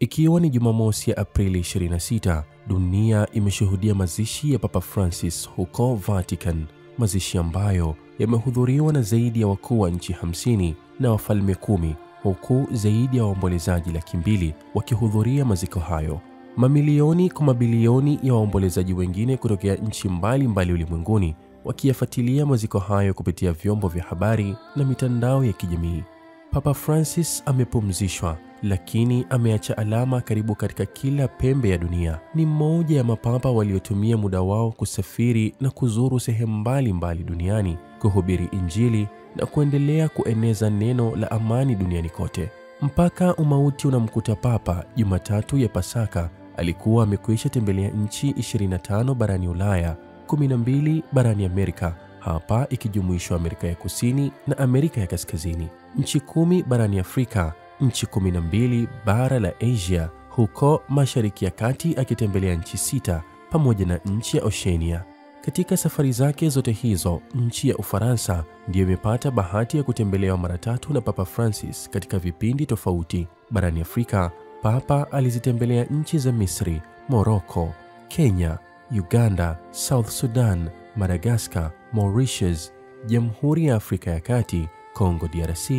Ikiwa ni Jumamosi ya Aprili 26, dunia imeshuhudia mazishi ya Papa Francis huko Vatican, mazishi ambayo yamehudhuriwa na zaidi ya wakuu wa nchi 50 na wafalme 10, huku zaidi ya waombolezaji 200,000 wakihudhuria maziko hayo. Mamilioni kwa mabilioni ya waombolezaji wengine kutokea nchi mbalimbali ulimwenguni wakiyafuatilia maziko hayo kupitia vyombo vya habari na mitandao ya kijamii. Papa Francis amepumzishwa, lakini ameacha alama karibu katika kila pembe ya dunia. Ni mmoja ya mapapa waliotumia muda wao kusafiri na kuzuru sehemu mbalimbali duniani, kuhubiri Injili na kuendelea kueneza neno la amani duniani kote. Mpaka umauti unamkuta Papa Jumatatu ya Pasaka, alikuwa amekwisha tembelea nchi 25 barani Ulaya, 12 barani Amerika, hapa ikijumuishwa Amerika ya Kusini na Amerika ya Kaskazini, nchi 10 barani Afrika, nchi 12 bara la Asia, huko Mashariki ya Kati akitembelea nchi 6 pamoja na nchi ya Oceania. Katika safari zake zote hizo, nchi ya Ufaransa ndiyo imepata bahati ya kutembelewa mara 3 na Papa Francis katika vipindi tofauti. Barani Afrika, Papa alizitembelea nchi za Misri, Morocco, Kenya, Uganda, South Sudan, Madagascar, Mauritius, Jamhuri ya Afrika ya Kati, Congo DRC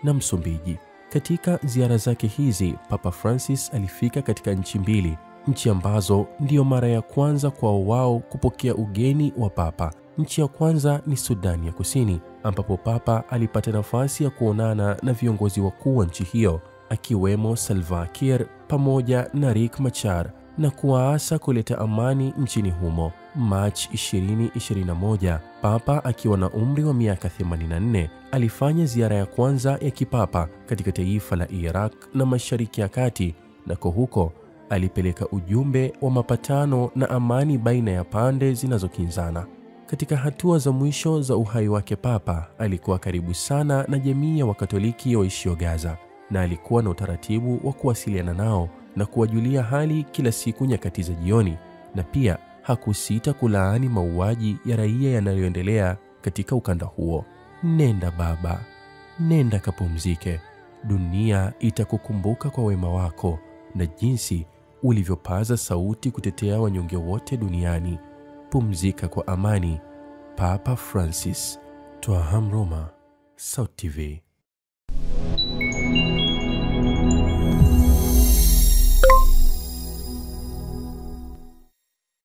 na Msumbiji. Katika ziara zake hizi, Papa Francis alifika katika nchi 2, nchi ambazo ndiyo mara ya kwanza kwa wao kupokea ugeni wa Papa. Nchi ya kwanza ni Sudan ya Kusini, ambapo Papa alipata nafasi ya kuonana na viongozi wakuu wa nchi hiyo, akiwemo Salva Kiir pamoja na Riek Machar, na kuwaasa kuleta amani nchini humo. Machi 2021, Papa akiwa na umri wa miaka 84 alifanya ziara ya kwanza ya kipapa katika taifa la Iraq na Mashariki ya Kati, na huko alipeleka ujumbe wa mapatano na amani baina ya pande zinazokinzana. Katika hatua za mwisho za uhai wake, Papa alikuwa karibu sana na jamii ya Wakatoliki waishio Gaza, na alikuwa na utaratibu wa kuwasiliana nao na kuwajulia hali kila siku nyakati za jioni, na pia hakusita kulaani mauaji ya raia yanayoendelea katika ukanda huo. Nenda baba, nenda kapumzike. Dunia itakukumbuka kwa wema wako na jinsi ulivyopaza sauti kutetea wanyonge wote duniani. Pumzika kwa amani, Papa Francis. Twaham Roma, South TV.